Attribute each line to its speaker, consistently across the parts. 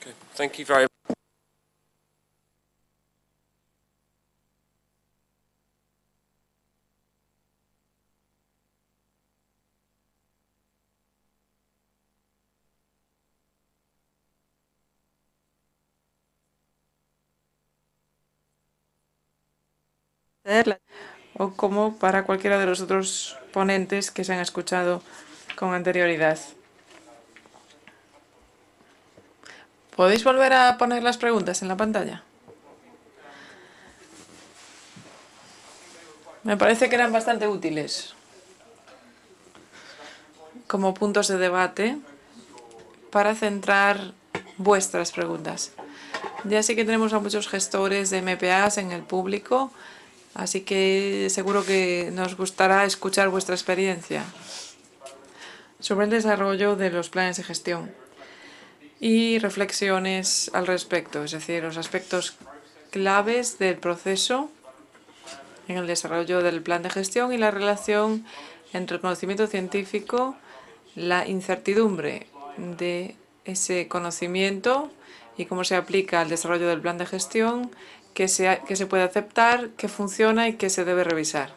Speaker 1: Okay. Thank you very much.
Speaker 2: O como para cualquiera de los otros ponentes que se han escuchado con anterioridad. ¿Podéis volver a poner las preguntas en la pantalla? Me parece que eran bastante útiles como puntos de debate para centrar vuestras preguntas. Ya sé que tenemos a muchos gestores de MPAs en el público, así que seguro que nos gustará escuchar vuestra experiencia sobre el desarrollo de los planes de gestión y reflexiones al respecto, es decir, los aspectos claves del proceso en el desarrollo del plan de gestión y la relación entre el conocimiento científico, la incertidumbre de ese conocimiento y cómo se aplica al desarrollo del plan de gestión, qué se puede aceptar, qué funciona y qué se debe revisar.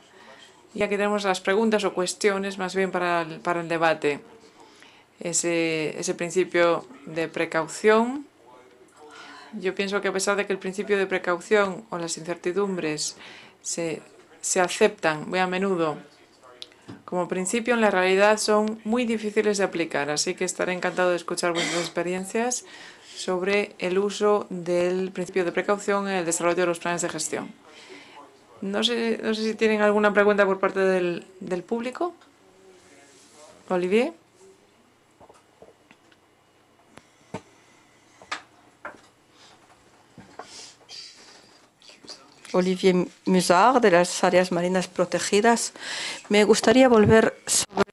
Speaker 2: Y aquí tenemos las preguntas o cuestiones más bien para el debate. Ese principio de precaución. Yo pienso que a pesar de que el principio de precaución o las incertidumbres se aceptan muy a menudo como principio, en la realidad son muy difíciles de aplicar, así que estaré encantado de escuchar vuestras experiencias sobre el uso del principio de precaución en el desarrollo de los planes de gestión. No sé si tienen alguna pregunta por parte del público. Olivier.
Speaker 3: Olivier Musard, de las áreas marinas protegidas. Me gustaría volver sobre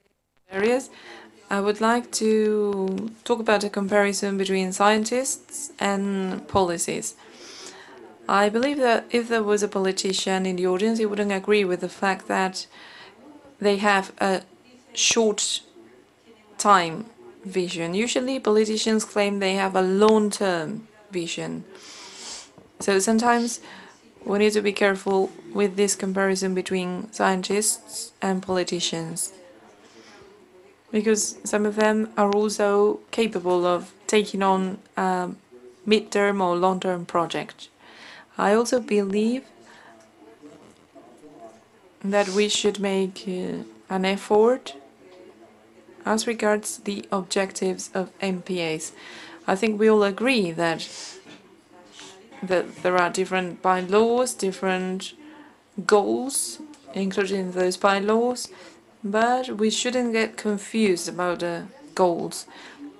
Speaker 2: areas. I would like to talk about a comparison between scientists and policies. I believe that if there was a politician in the audience, he wouldn't agree with the fact that they have a short time vision. Usually, politicians claim they have a long-term vision. So sometimes we need to be careful with this comparison between scientists and politicians, because some of them are also capable of taking on a mid-term or long-term project. I also believe that we should make an effort as regards the objectives of MPAs. I think we all agree that there are different bylaws, different goals included in those bylaws, but we shouldn't get confused about the goals.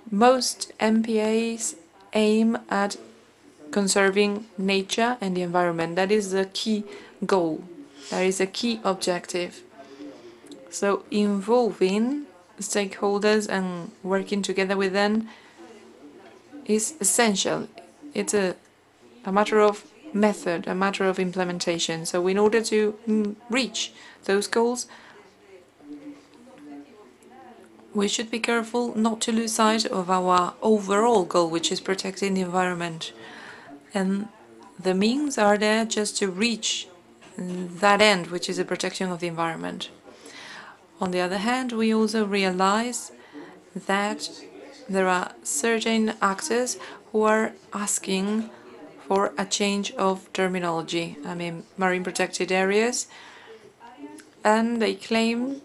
Speaker 2: Most MPAs aim at conserving nature and the environment. That is the key goal. That is a key objective. So involving stakeholders and working together with them is essential. It's a matter of method, a matter of implementation. So in order to reach those goals, we should be careful not to lose sight of our overall goal, which is protecting the environment. And the means are there just to reach that end, which is the protection of the environment. On the other hand, we also realize that there are certain actors who are asking for a change of terminology. I mean, marine protected areas, and they claim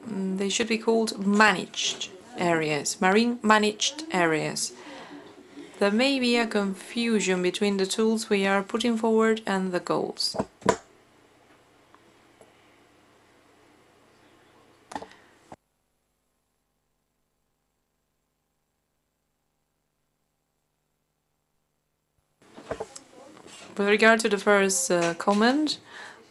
Speaker 2: they should be called managed areas, marine managed areas. There may be a confusion between the tools we are putting forward and the goals. With regard to the first comment,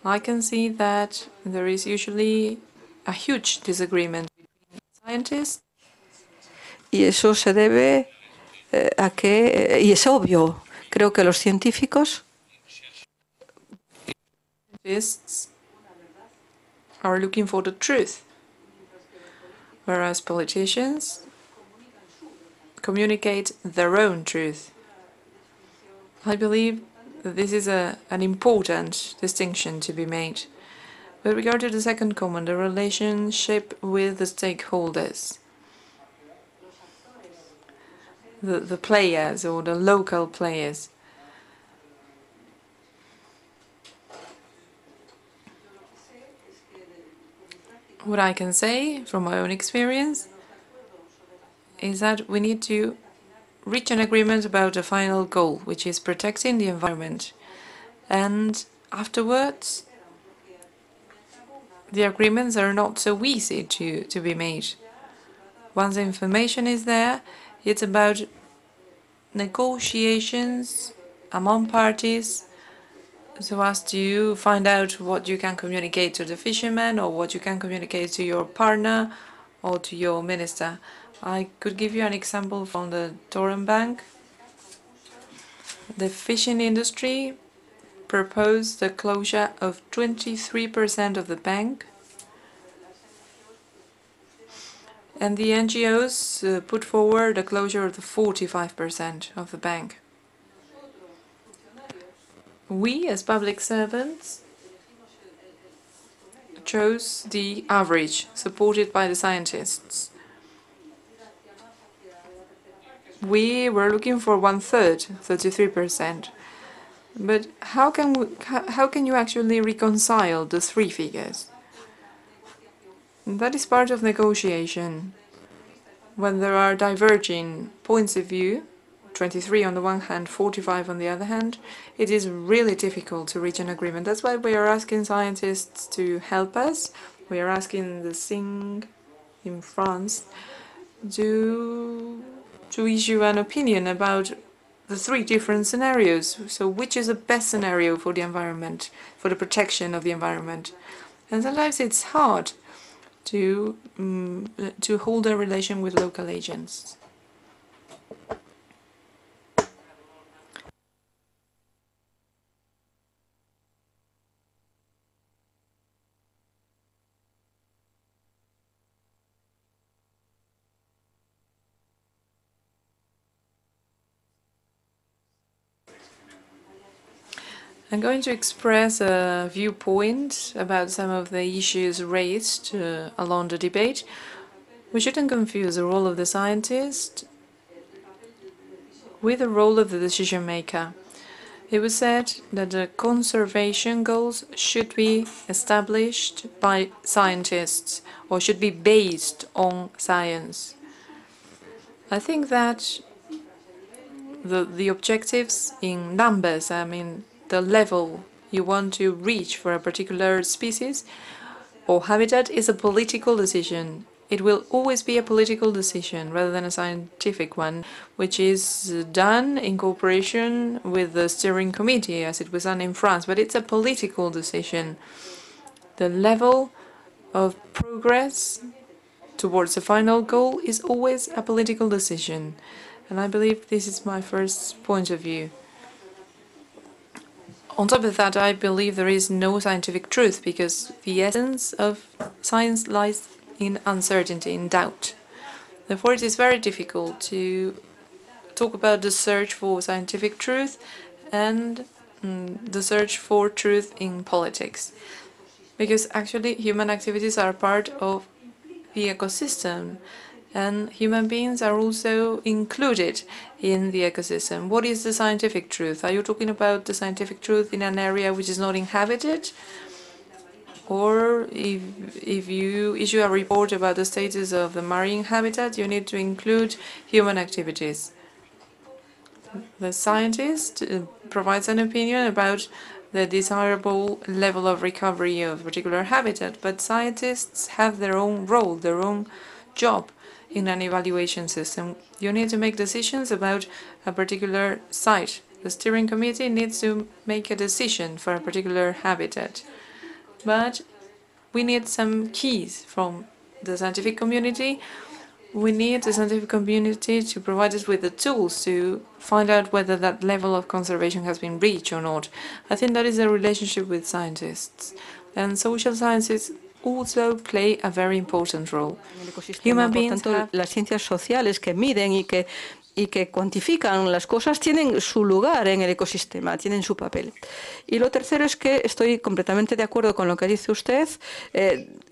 Speaker 2: I can see that there is usually a huge disagreement between scientists.
Speaker 3: y eso se debe a que, y es obvio, creo que los científicos
Speaker 2: Are looking for the truth, whereas politicians communicate their own truth. I believe that this is an important distinction to be made. With regard to the second comment, the relationship with the stakeholders, the players or the local players. What I can say from my own experience is that we need to reach an agreement about a final goal, which is protecting the environment. And afterwards, the agreements are not so easy to be made. Once the information is there, it's about negotiations among parties so as to find out what you can communicate to the fishermen or what you can communicate to your partner or to your minister. I could give you an example from the Torrent Bank. The fishing industry proposed the closure of 23% of the bank, and the NGOs put forward the closure of the 45% of the bank. We, as public servants, chose the average, supported by the scientists. We were looking for 1/3, 33%. But how can you actually reconcile the three figures? That is part of negotiation. When there are diverging points of view, 23 on the one hand, 45 on the other hand, it is really difficult to reach an agreement. That's why we are asking scientists to help us. We are asking the SING in France to issue an opinion about the three different scenarios. So which is the best scenario for the environment, for the protection of the environment? And sometimes it's hard to hold a relation with local agents. I'm going to express a viewpoint about some of the issues raised along the debate. We shouldn't confuse the role of the scientist with the role of the decision maker. It was said that the conservation goals should be established by scientists or should be based on science. I think that the objectives in numbers, I mean, the level you want to reach for a particular species or habitat is a political decision. It will always be a political decision rather than a scientific one, which is done in cooperation with the steering committee, as it was done in France, but it's a political decision. The level of progress towards the final goal is always a political decision, and I believe this is my first point of view. On top of that, I believe there is no scientific truth, because the essence of science lies in uncertainty, in doubt. Therefore, it is very difficult to talk about the search for scientific truth and the search for truth in politics, because actually human activities are part of the ecosystem, and human beings are also included in the ecosystem. What is the scientific truth? Are you talking about the scientific truth in an area which is not inhabited? Or if you issue a report about the status of the marine habitat, you need to include human activities. The scientist provides an opinion about the desirable level of recovery of a particular habitat, but scientists have their own role, their own job in an evaluation system. You need to make decisions about a particular site. The steering committee needs to make a decision for a particular habitat. But we need some keys from the scientific community. We need the scientific community to provide us with the tools to find out whether that level of conservation has been reached or not. I think that is a relationship with scientists. And social sciences also play a very important role.
Speaker 3: En el ecosistema, por tanto, las ciencias sociales que miden y que cuantifican las cosas tienen su lugar en el ecosistema, tienen su papel. Y lo tercero es que estoy completamente de acuerdo con lo que dice usted.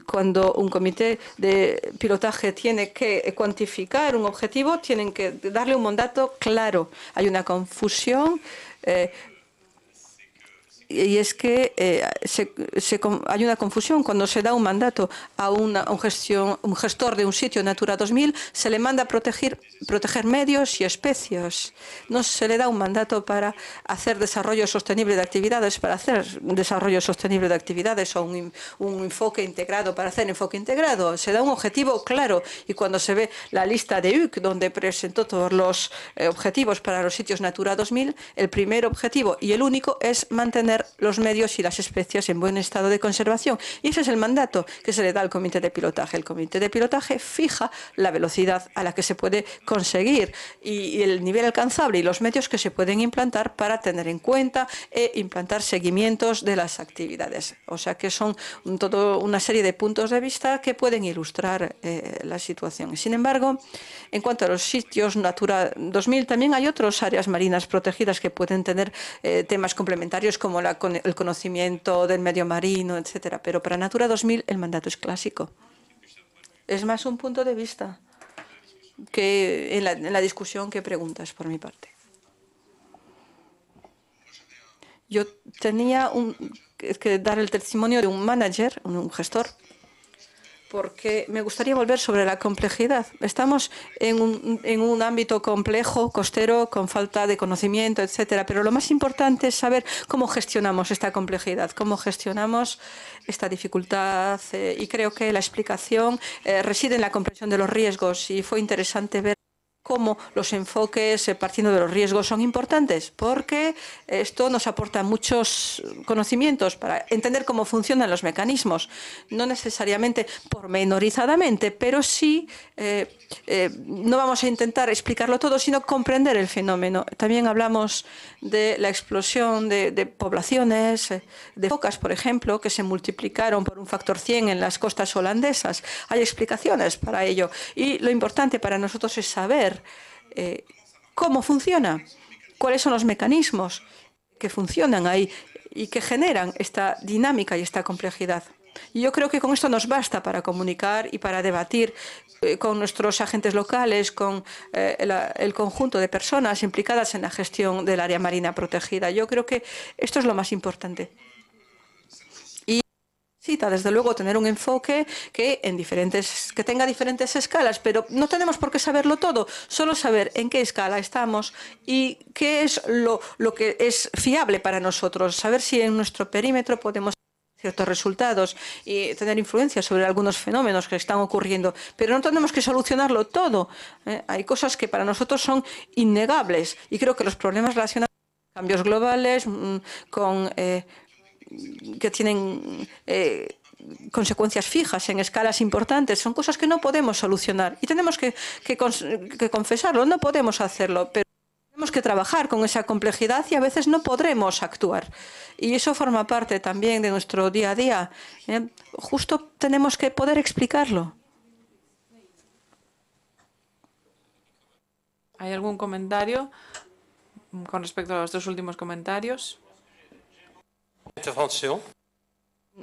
Speaker 3: Cuando un comité de pilotaje tiene que cuantificar un objetivo, tienen que darle un mandato claro. Hay una confusión. Y es que hay una confusión cuando se da un mandato a un gestor de un sitio Natura 2000, se le manda a proteger medios y especies. No se le da un mandato para hacer desarrollo sostenible de actividades, o un enfoque integrado para hacer enfoque integrado. Se da un objetivo claro y cuando se ve la lista de UC, donde presentó todos los objetivos para los sitios Natura 2000, el primer objetivo y el único es mantener los medios y las especies en buen estado de conservación. Y ese es el mandato que se le da al comité de pilotaje. El comité de pilotaje fija la velocidad a la que se puede conseguir y el nivel alcanzable y los medios que se pueden implantar para tener en cuenta e implantar seguimientos de las actividades. O sea que son toda una serie de puntos de vista que pueden ilustrar la situación. Sin embargo, en cuanto a los sitios Natura 2000, también hay otras áreas marinas protegidas que pueden tener temas complementarios como el conocimiento del medio marino, etcétera. Pero para Natura 2000 el mandato es clásico. Es más un punto de vista que en la discusión que preguntas por mi parte. Yo tenía que dar el testimonio de un manager, un gestor, porque me gustaría volver sobre la complejidad. Estamos en un ámbito complejo, costero, con falta de conocimiento, etcétera. Pero lo más importante es saber cómo gestionamos esta complejidad, cómo gestionamos esta dificultad. Y creo que la explicación reside en la comprensión de los riesgos. Y fue interesante ver cómo los enfoques partiendo de los riesgos son importantes, porque esto nos aporta muchos conocimientos para entender cómo funcionan los mecanismos, no necesariamente pormenorizadamente, pero sí, no vamos a intentar explicarlo todo, sino comprender el fenómeno. También hablamos de la explosión de poblaciones, de focas, por ejemplo, que se multiplicaron por un factor 100 en las costas holandesas. Hay explicaciones para ello y lo importante para nosotros es saber cómo funciona, cuáles son los mecanismos que funcionan ahí y que generan esta dinámica y esta complejidad. Y yo creo que con esto nos basta para comunicar y para debatir con nuestros agentes locales, con el conjunto de personas implicadas en la gestión del área marina protegida. Yo creo que esto es lo más importante. Necesita, desde luego, tener un enfoque que tenga diferentes escalas, pero no tenemos por qué saberlo todo, solo saber en qué escala estamos y qué es lo que es fiable para nosotros, saber si en nuestro perímetro podemos ciertos resultados y tener influencia sobre algunos fenómenos que están ocurriendo, pero no tenemos que solucionarlo todo. Hay cosas que para nosotros son innegables y creo que los problemas relacionados con cambios globales, que tienen consecuencias fijas en escalas importantes, son cosas que no podemos solucionar y tenemos que confesarlo, no podemos hacerlo, pero tenemos que trabajar con esa complejidad y a veces no podremos actuar. Y eso forma parte también de nuestro día a día. Justo tenemos que poder explicarlo.
Speaker 2: ¿Hay algún comentario con respecto a los dos últimos comentarios?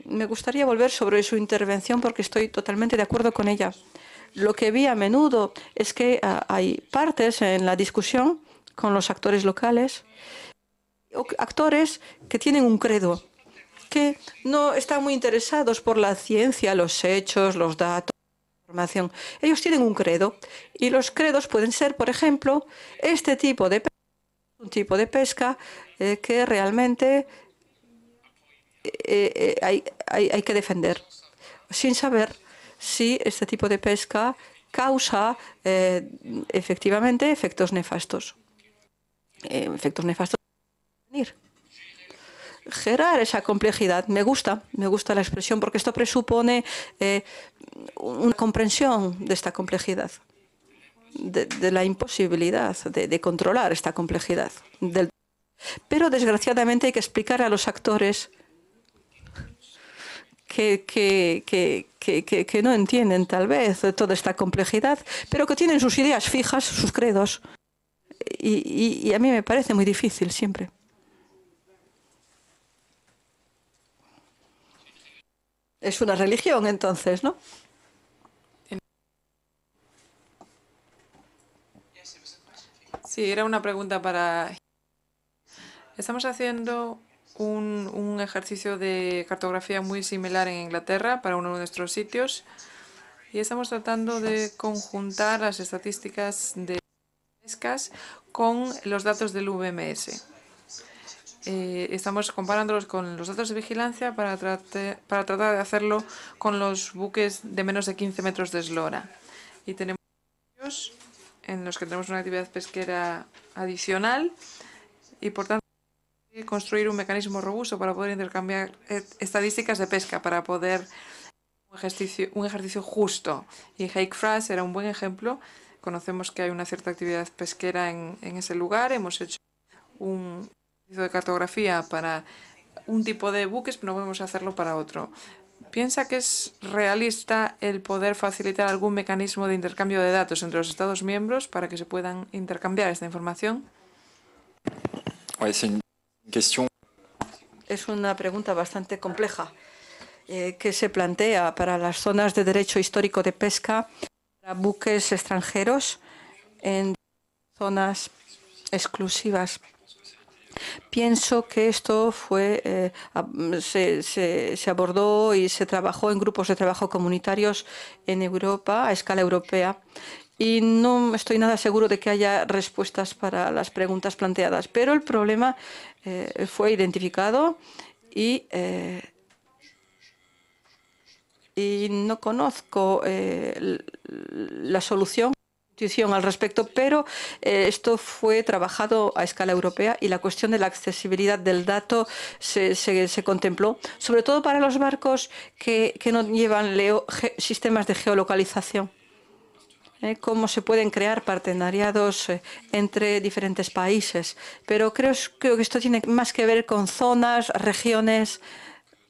Speaker 3: Me gustaría volver sobre su intervención porque estoy totalmente de acuerdo con ella. Lo que vi a menudo es que hay partes en la discusión con los actores locales, actores que tienen un credo, que no están muy interesados por la ciencia, los hechos, los datos, la información. Ellos tienen un credo y los credos pueden ser, por ejemplo, este tipo de pesca, un tipo de pesca que realmente hay que defender, sin saber si este tipo de pesca causa efectivamente efectos nefastos. Gerar esa complejidad. Me gusta la expresión porque esto presupone una comprensión de esta complejidad, de la imposibilidad de controlar esta complejidad. Pero desgraciadamente hay que explicar a los actores que no entienden tal vez toda esta complejidad, pero que tienen sus ideas fijas, sus credos. Y a mí me parece muy difícil siempre. Es una religión, entonces, ¿no?
Speaker 2: Sí, era una pregunta para... Estamos haciendo un ejercicio de cartografía muy similar en Inglaterra para uno de nuestros sitios y estamos tratando de conjuntar las estadísticas de pescas con los datos del VMS. Estamos comparándolos con los datos de vigilancia para tratar de hacerlo con los buques de menos de 15 metros de eslora. Y tenemos en los que tenemos una actividad pesquera adicional y, por tanto, construir un mecanismo robusto para poder intercambiar estadísticas de pesca, para poder un ejercicio justo. Y Hake Frass era un buen ejemplo. Conocemos que hay una cierta actividad pesquera en ese lugar. Hemos hecho un ejercicio de cartografía para un tipo de buques, pero no podemos hacerlo para otro. ¿Piensa que es realista el poder facilitar algún mecanismo de intercambio de datos entre los Estados miembros para que se puedan intercambiar esta información?
Speaker 3: Es una pregunta bastante compleja que se plantea para las zonas de derecho histórico de pesca, para buques extranjeros en zonas exclusivas. Pienso que esto se abordó y se trabajó en grupos de trabajo comunitarios en Europa, a escala europea, y no estoy nada seguro de que haya respuestas para las preguntas planteadas. Pero el problema fue identificado y no conozco la solución al respecto, pero esto fue trabajado a escala europea y la cuestión de la accesibilidad del dato se contempló, sobre todo para los barcos que no llevan sistemas de geolocalización. Cómo se pueden crear partenariados entre diferentes países. Pero creo que esto tiene más que ver con zonas, regiones,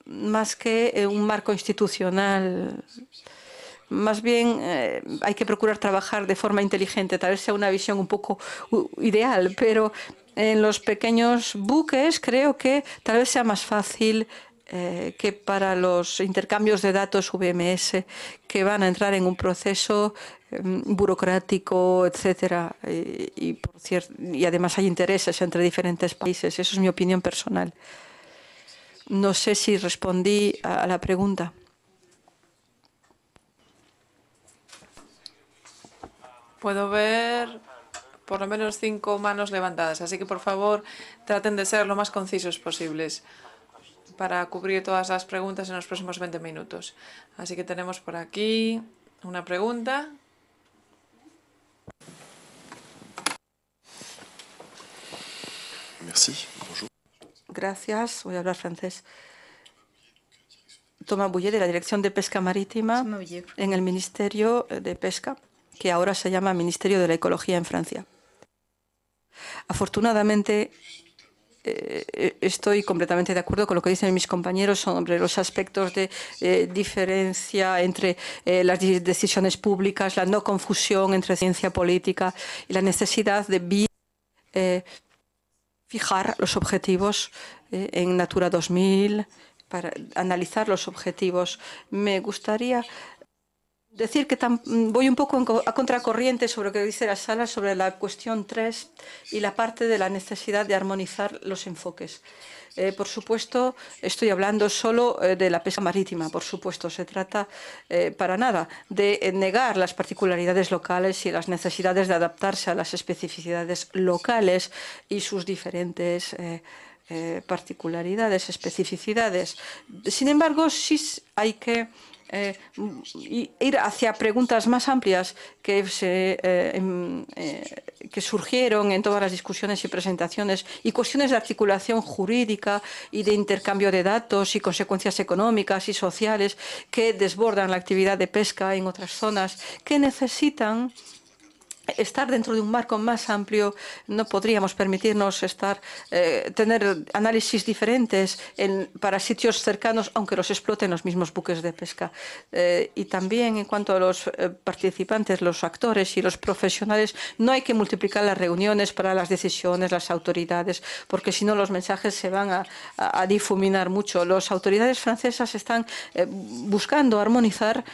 Speaker 3: más que un marco institucional. Más bien hay que procurar trabajar de forma inteligente. Tal vez sea una visión un poco ideal, pero en los pequeños buques creo que tal vez sea más fácil que para los intercambios de datos VMS que van a entrar en un proceso burocrático, etcétera. Y además hay intereses entre diferentes países. Eso es mi opinión personal. No sé si respondí a la pregunta.
Speaker 2: Puedo ver por lo menos 5 manos levantadas, así que por favor traten de ser lo más concisos posibles para cubrir todas las preguntas en los próximos 20 minutos. Así que tenemos por aquí una pregunta.
Speaker 1: Merci. Bonjour.
Speaker 3: Gracias. Voy a hablar francés. Thomas Bouillet, de la Dirección de Pesca Marítima en el Ministerio de Pesca, que ahora se llama Ministerio de la Ecología en Francia. Afortunadamente, estoy completamente de acuerdo con lo que dicen mis compañeros sobre los aspectos de diferencia entre las decisiones públicas, la no confusión entre ciencia política y la necesidad de fijar los objetivos en Natura 2000, para analizar los objetivos. Me gustaría decir que voy un poco a contracorriente sobre lo que dice la sala sobre la cuestión 3 y la parte de la necesidad de armonizar los enfoques. Por supuesto, estoy hablando solo de la pesca marítima. Por supuesto, se trata para nada de negar las particularidades locales y las necesidades de adaptarse a las especificidades locales y sus diferentes particularidades, especificidades. Sin embargo, sí hay que ir hacia preguntas más amplias que surgieron en todas las discusiones y presentaciones y cuestiones de articulación jurídica y de intercambio de datos y consecuencias económicas y sociales que desbordan la actividad de pesca en otras zonas que necesitan estar dentro de un marco más amplio. No podríamos permitirnos tener análisis diferentes para sitios cercanos, aunque los exploten los mismos buques de pesca. Y también en cuanto a los participantes, los actores y los profesionales, no hay que multiplicar las reuniones para las decisiones, las autoridades, porque si no los mensajes se van a difuminar mucho. Las autoridades francesas están buscando armonizar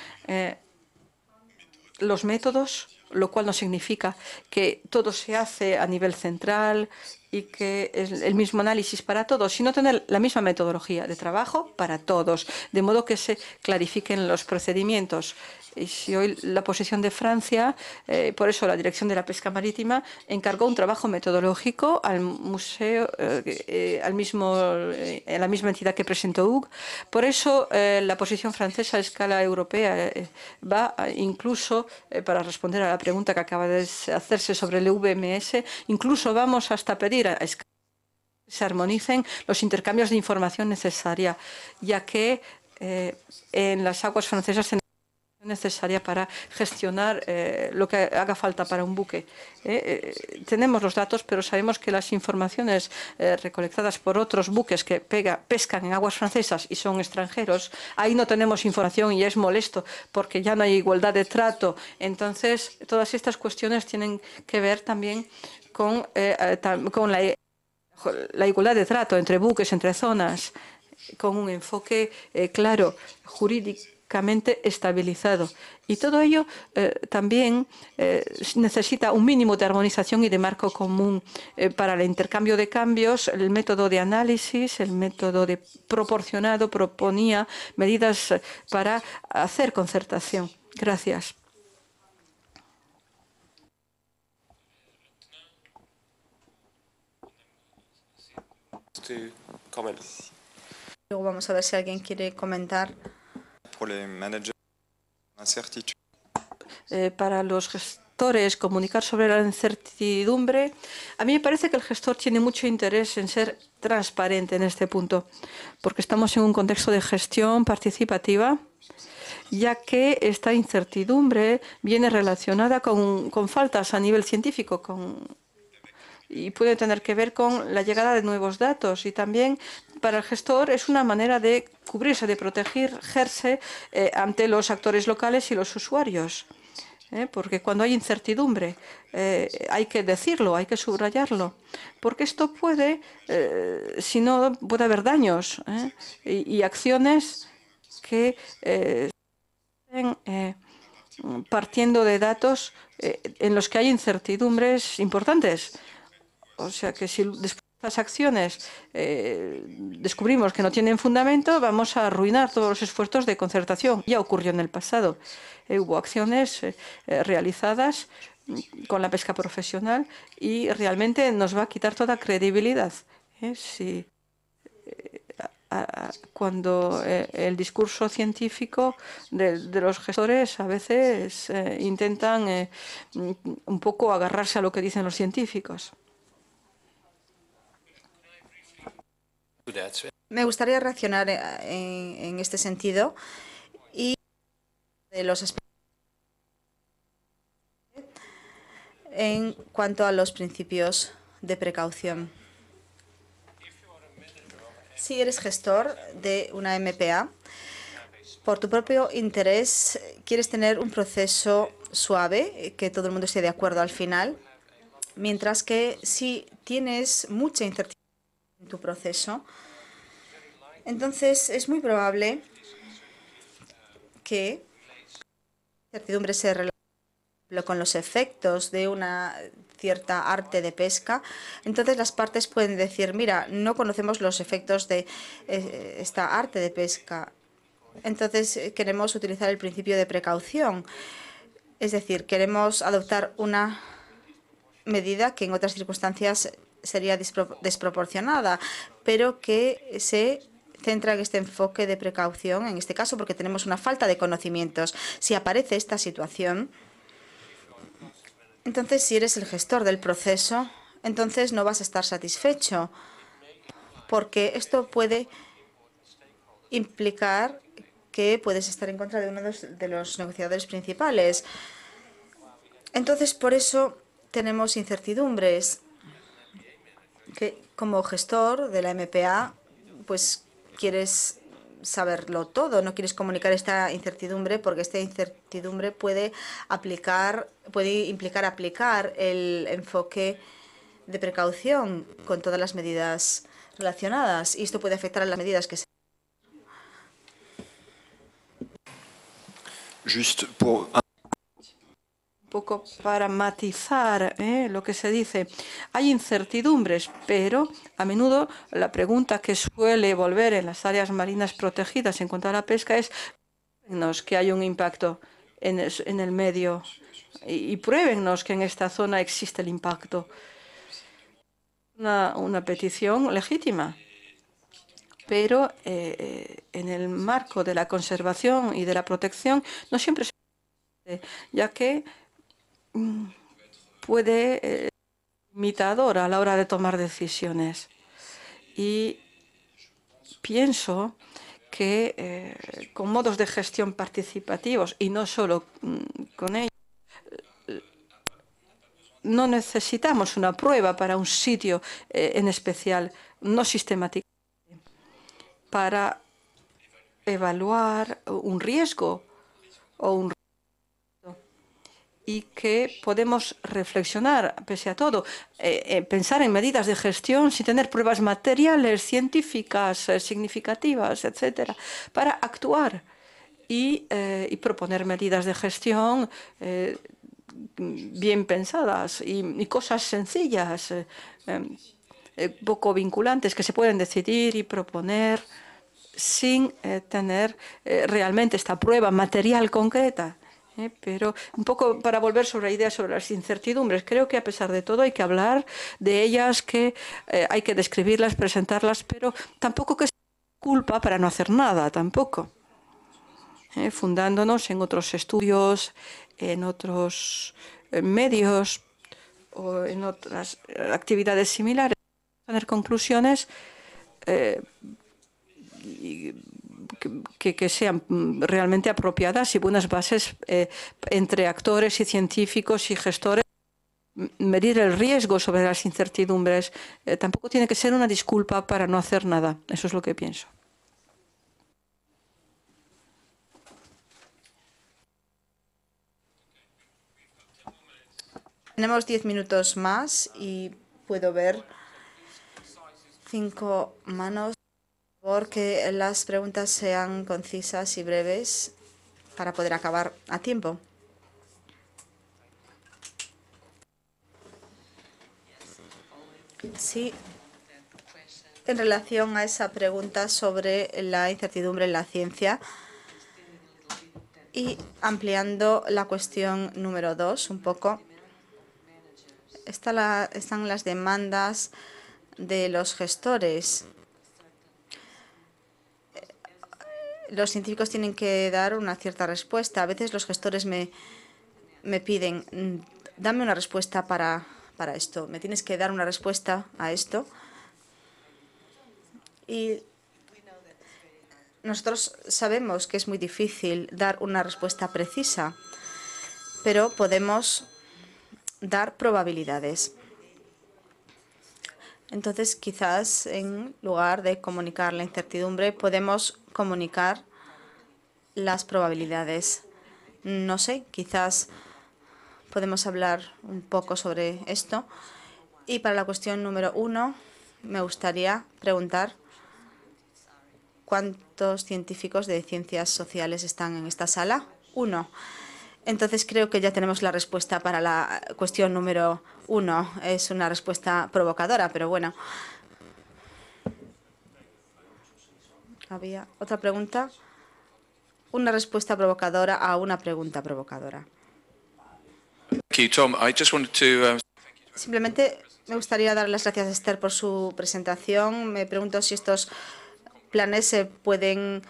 Speaker 3: los métodos, lo cual no significa que todo se hace a nivel central y que es el mismo análisis para todos, sino tener la misma metodología de trabajo para todos, de modo que se clarifiquen los procedimientos. Y si hoy la posición de Francia, por eso la Dirección de la Pesca Marítima encargó un trabajo metodológico al museo, en la misma entidad que presentó Hugues. Por eso la posición francesa a escala europea va incluso, para responder a la pregunta que acaba de hacerse sobre el VMS, incluso vamos hasta pedir a escala que se armonicen los intercambios de información necesaria, ya que en las aguas francesas necesaria para gestionar lo que haga falta para un buque. Tenemos los datos, pero sabemos que las informaciones recolectadas por otros buques que pescan en aguas francesas y son extranjeros, ahí no tenemos información y es molesto porque ya no hay igualdad de trato. Entonces, todas estas cuestiones tienen que ver también con la igualdad de trato entre buques, entre zonas, con un enfoque claro, jurídicamente estabilizado. Y todo ello también necesita un mínimo de armonización y de marco común para el intercambio de cambios. El método de análisis, el método de proporcionado proponía medidas para hacer concertación. Gracias.
Speaker 1: Luego vamos a ver si alguien quiere comentar.
Speaker 3: Para los gestores, comunicar sobre la incertidumbre. A mí me parece que el gestor tiene mucho interés en ser transparente en este punto, porque estamos en un contexto de gestión participativa, ya que esta incertidumbre viene relacionada con faltas a nivel científico, y puede tener que ver con la llegada de nuevos datos. Y también para el gestor es una manera de cubrirse, de protegerse ante los actores locales y los usuarios. Porque cuando hay incertidumbre hay que decirlo, hay que subrayarlo. Porque esto si no, puede haber daños y acciones que estén partiendo de datos en los que hay incertidumbres importantes. O sea que si después de estas acciones descubrimos que no tienen fundamento, vamos a arruinar todos los esfuerzos de concertación. Ya ocurrió en el pasado. Hubo acciones realizadas con la pesca profesional y realmente nos va a quitar toda credibilidad. Cuando el discurso científico de los gestores a veces intentan un poco agarrarse a lo que dicen los científicos.
Speaker 1: Me gustaría reaccionar en este sentido y de los aspectos en cuanto a los principios de precaución. Si eres gestor de una MPA, por tu propio interés quieres tener un proceso suave, que todo el mundo esté de acuerdo al final, mientras que si tienes mucha incertidumbre en tu proceso, entonces es muy probable que la incertidumbre se relacione con los efectos de una cierta arte de pesca. Entonces las partes pueden decir, mira, no conocemos los efectos de esta arte de pesca. Entonces queremos utilizar el principio de precaución. Es decir, queremos adoptar una medida que en otras circunstancias sería desproporcionada, pero que se centra en este enfoque de precaución, en este caso porque tenemos una falta de conocimientos. Si aparece esta situación, entonces si eres el gestor del proceso, entonces no vas a estar satisfecho, porque esto puede implicar que puedes estar en contra de uno de los negociadores principales. Entonces, por eso tenemos incertidumbres, que como gestor de la MPA, pues quieres saberlo todo, no quieres comunicar esta incertidumbre porque esta incertidumbre puede implicar aplicar el enfoque de precaución con todas las medidas relacionadas y esto puede afectar a las medidas que se.
Speaker 4: Juste pour
Speaker 3: Un poco para matizar lo que se dice. Hay incertidumbres, pero a menudo la pregunta que suele volver en las áreas marinas protegidas en cuanto a la pesca es que hay un impacto en el medio y pruébennos que en esta zona existe el impacto. Una petición legítima, pero en el marco de la conservación y de la protección no siempre se puede, ya que puede ser limitador a la hora de tomar decisiones. Y pienso que con modos de gestión participativos y no solo con ellos, no necesitamos una prueba para un sitio en especial, no sistemática, para evaluar un riesgo o un y que podemos reflexionar, pese a todo, pensar en medidas de gestión sin tener pruebas materiales, científicas, significativas, etcétera, para actuar y proponer medidas de gestión bien pensadas y cosas sencillas, poco vinculantes, que se pueden decidir y proponer sin tener realmente esta prueba material concreta. Pero un poco para volver sobre la idea sobre las incertidumbres, creo que a pesar de todo hay que hablar de ellas, que hay que describirlas, presentarlas, pero tampoco que sea culpa para no hacer nada, tampoco. Fundándonos en otros estudios, en otros medios o en otras actividades similares, tener conclusiones que sean realmente apropiadas y buenas bases entre actores y científicos y gestores. Medir el riesgo sobre las incertidumbres tampoco tiene que ser una disculpa para no hacer nada. Eso es lo que pienso.
Speaker 1: Tenemos 10 minutos más y puedo ver 5 manos. Por favor, que las preguntas sean concisas y breves para poder acabar a tiempo. Sí, en relación a esa pregunta sobre la incertidumbre en la ciencia y ampliando la cuestión número 2 un poco, están las demandas de los gestores. Los científicos tienen que dar una cierta respuesta. A veces los gestores me piden, dame una respuesta para esto. Me tienes que dar una respuesta a esto. Y nosotros sabemos que es muy difícil dar una respuesta precisa, pero podemos dar probabilidades. Entonces, quizás en lugar de comunicar la incertidumbre, podemos comunicar las probabilidades. No sé, quizás podemos hablar un poco sobre esto. Y para la cuestión número 1, me gustaría preguntar ¿cuántos científicos de ciencias sociales están en esta sala? 1. Entonces creo que ya tenemos la respuesta para la cuestión número 1. Es una respuesta provocadora, pero bueno. ¿Había otra pregunta? Una respuesta provocadora a una pregunta provocadora. Simplemente me gustaría dar las gracias a Esther por su presentación. Me pregunto si estos planes se pueden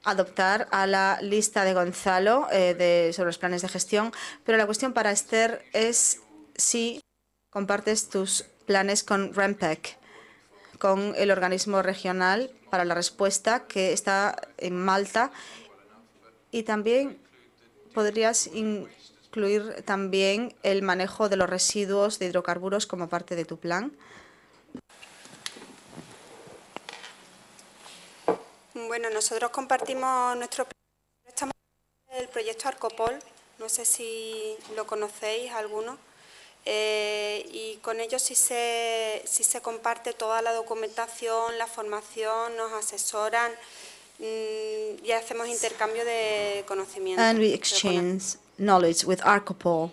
Speaker 1: adoptar a la lista de Gonzalo sobre los planes de gestión, pero la cuestión para Esther es si compartes tus planes con REMPEC, con el organismo regional para la respuesta que está en Malta, y también podrías incluir también el manejo de los residuos de hidrocarburos como parte de tu plan?
Speaker 4: Bueno, nosotros compartimos estamos en el proyecto Arcopol, no sé si lo conocéis alguno, y con ellos sí se comparte toda la documentación, la formación, nos asesoran y hacemos intercambio de conocimientos.
Speaker 1: And we exchange knowledge with Arcopol.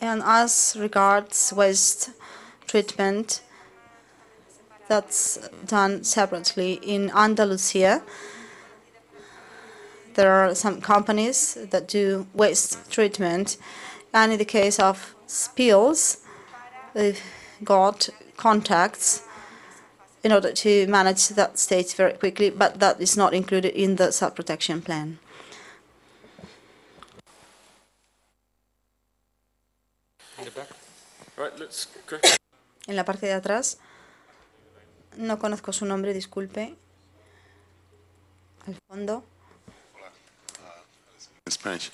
Speaker 1: And as regards waste treatment, that's done separately. In Andalusia, there are some companies that do waste treatment, and in the case of spills, they've got contacts in order to manage that stage very quickly, but that is not included in the self-protection plan. En la parte de atrás, no conozco su nombre, disculpe. Al fondo.
Speaker 5: Spanish.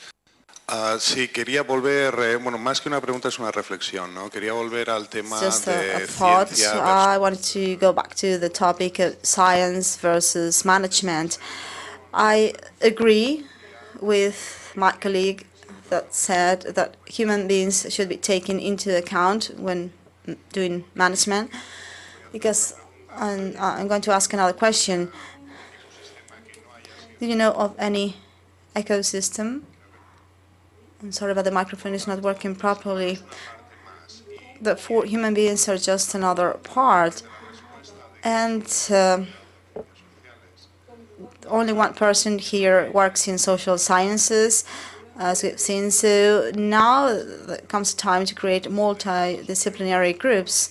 Speaker 5: Sí, quería volver, bueno, más que una pregunta es una reflexión, ¿no? Quería volver al tema
Speaker 1: Just a
Speaker 5: de
Speaker 1: thought.
Speaker 5: ciencia
Speaker 1: I wanted to go back to the topic of science versus management. I agree with my colleague that said that human beings should be taken into account when doing management, because I'm going to ask another question. Do you know of any ecosystem? I'm sorry, but the microphone is not working properly. The four human beings are just another part, and only one person here works in social sciences, as we've seen. So now comes time to create multidisciplinary groups.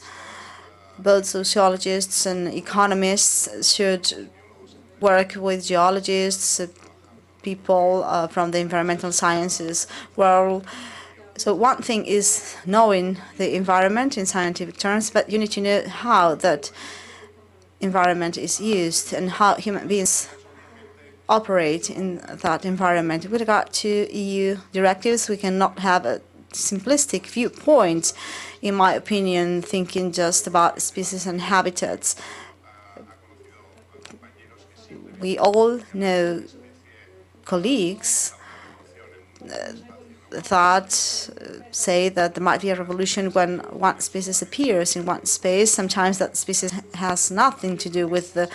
Speaker 1: Both sociologists and economists should work with geologists, people from the environmental sciences world. So one thing is knowing the environment in scientific terms, but you need to know how that environment is used and how human beings operate in that environment. With regard to EU directives, we cannot have a simplistic viewpoint, in my opinion, thinking just about species and habitats. We all know colleagues that say that there might be a revolution when one species appears in one space. Sometimes that species has nothing to do with the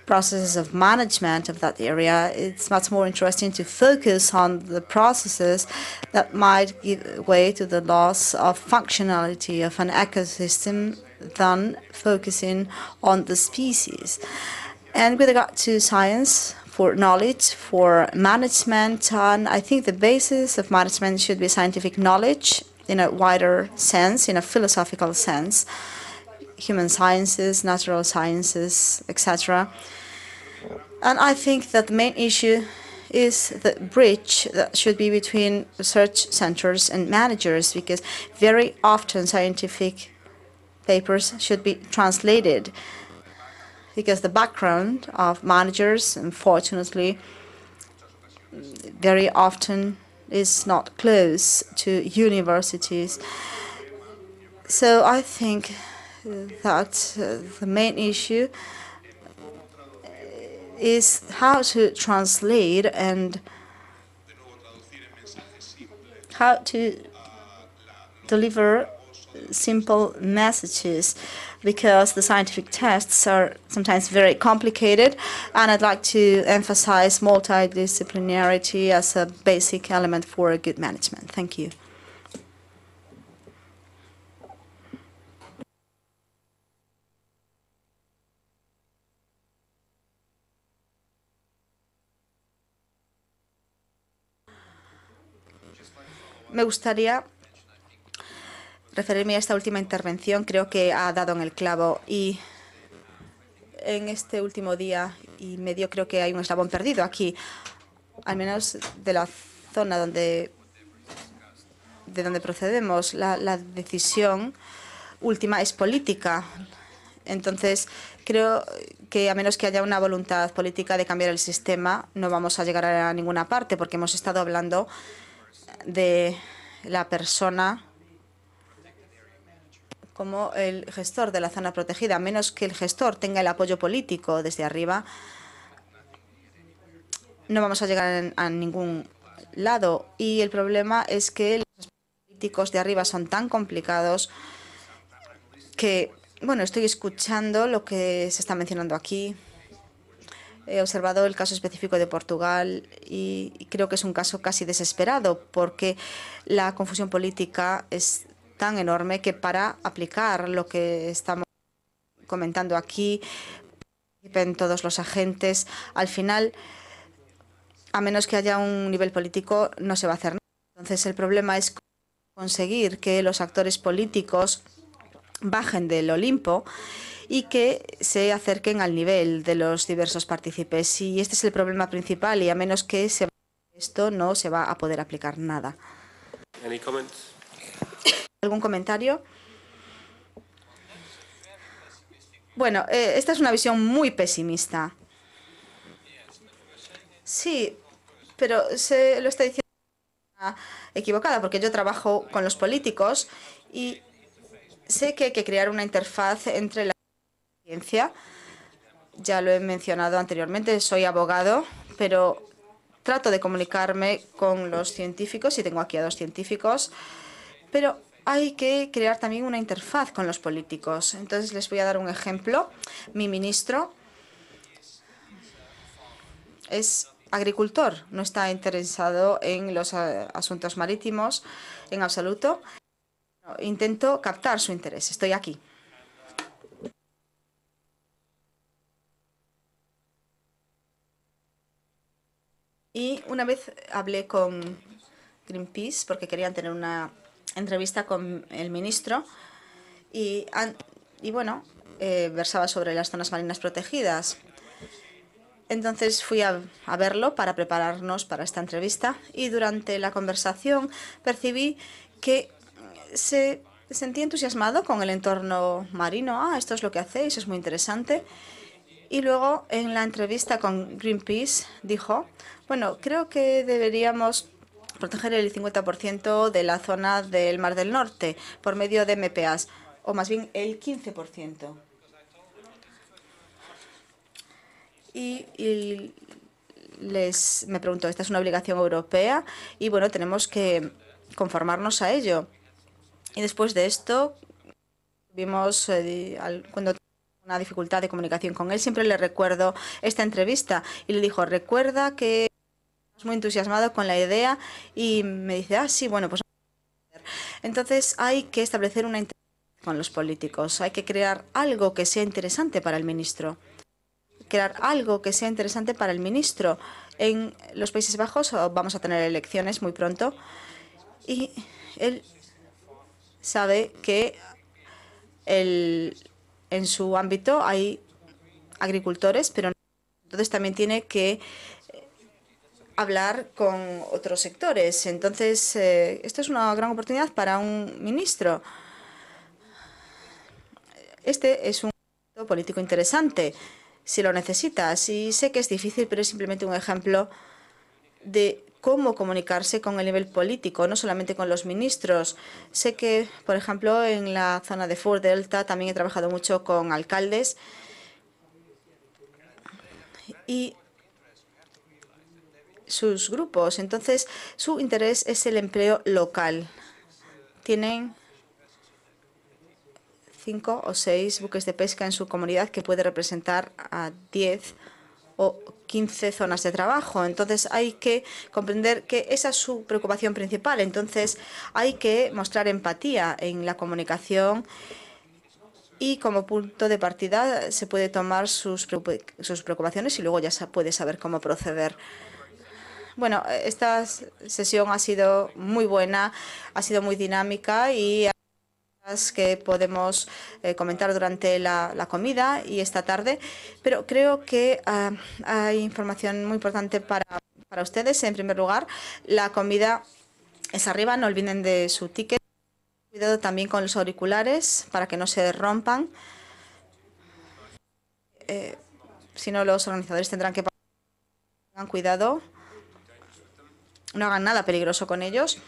Speaker 1: processes of management of that area. It's much more interesting to focus on the processes that might give way to the loss of functionality of an ecosystem than focusing on the species. And with regard to science, for knowledge, for management, and I think the basis of management should be scientific knowledge in a wider sense, in a philosophical sense, human sciences, natural sciences, etc. And I think that the main issue is the bridge that should be between research centers and managers, because very often scientific papers should be translated, because the background of managers, unfortunately, very often is not close to universities. So I think that the main issue is how to translate and how to deliver simple messages, because the scientific tests are sometimes very complicated, and I'd like to emphasize multidisciplinarity as a basic element for a good management. Thank you. Me gustaría referirme a esta última intervención. Creo que ha dado en el clavo, y en este último día y medio creo que hay un eslabón perdido aquí, al menos de la zona de donde procedemos. La decisión última es política. Entonces, creo que a menos que haya una voluntad política de cambiar el sistema, no vamos a llegar a ninguna parte, porque hemos estado hablando de la persona como el gestor de la zona protegida. A menos que el gestor tenga el apoyo político desde arriba, no vamos a llegar a ningún lado. Y el problema es que los políticos de arriba son tan complicados que, bueno, estoy escuchando lo que se está mencionando aquí. He observado el caso específico de Portugal y creo que es un caso casi desesperado porque la confusión política es tan enorme que para aplicar lo que estamos comentando aquí, participen todos los agentes, al final, a menos que haya un nivel político, no se va a hacer nada. Entonces, el problema es conseguir que los actores políticos bajen del Olimpo y que se acerquen al nivel de los diversos partícipes. Y este es el problema principal, y a menos que se esto no se va a poder aplicar nada. ¿Algún comentario? Bueno, esta es una visión muy pesimista. Sí, pero se lo está diciendo equivocada, porque yo trabajo con los políticos y sé que hay que crear una interfaz entre la ciencia. Ya lo he mencionado anteriormente, soy abogado, pero trato de comunicarme con los científicos y tengo aquí a 2 científicos, pero hay que crear también una interfaz con los políticos. Entonces les voy a dar un ejemplo. Mi ministro es agricultor, no está interesado en los asuntos marítimos en absoluto. Intento captar su interés. Estoy aquí. Y una vez hablé con Greenpeace porque querían tener una entrevista con el ministro y bueno, versaba sobre las zonas marinas protegidas. Entonces fui a verlo para prepararnos para esta entrevista y durante la conversación percibí que se sentía entusiasmado con el entorno marino. Esto es lo que hacéis, es muy interesante. Y luego en la entrevista con Greenpeace dijo, bueno, creo que deberíamos proteger el 50% de la zona del Mar del Norte por medio de MPAs, o más bien el 15%. Y me preguntó, ¿esta es una obligación europea? Y bueno, tenemos que conformarnos a ello. Y después de esto, vimos cuando una dificultad de comunicación con él, siempre le recuerdo esta entrevista y le dijo, recuerda que estás muy entusiasmado con la idea, y me dice, sí, bueno, pues entonces hay que establecer una interacción con los políticos, hay que crear algo que sea interesante para el ministro. En los Países Bajos vamos a tener elecciones muy pronto y él sabe que en su ámbito hay agricultores, pero entonces también tiene que hablar con otros sectores. Entonces, esto es una gran oportunidad para un ministro. Este es un político interesante, si lo necesitas. Y sé que es difícil, pero es simplemente un ejemplo de cómo comunicarse con el nivel político, no solamente con los ministros. Sé que, por ejemplo, en la zona de Fur Delta también he trabajado mucho con alcaldes y sus grupos. Entonces, su interés es el empleo local. Tienen 5 o 6 buques de pesca en su comunidad que puede representar a 10 o 15 zonas de trabajo. Entonces hay que comprender que esa es su preocupación principal. Entonces hay que mostrar empatía en la comunicación y como punto de partida se puede tomar sus preocupaciones y luego ya puede saber cómo proceder. Bueno, esta sesión ha sido muy buena, ha sido muy dinámica y que podemos comentar durante la comida y esta tarde, pero creo que hay información muy importante para ustedes. En primer lugar, la comida es arriba, no olviden de su ticket. Cuidado también con los auriculares para que no se rompan. si no, los organizadores tendrán que tengan cuidado, no hagan nada peligroso con ellos.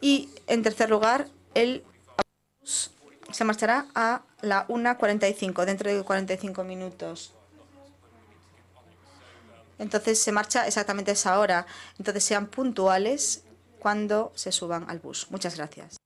Speaker 1: Y en tercer lugar, el autobús se marchará a la 1:45, dentro de 45 minutos. Entonces se marcha exactamente a esa hora. Entonces sean puntuales cuando se suban al bus. Muchas gracias.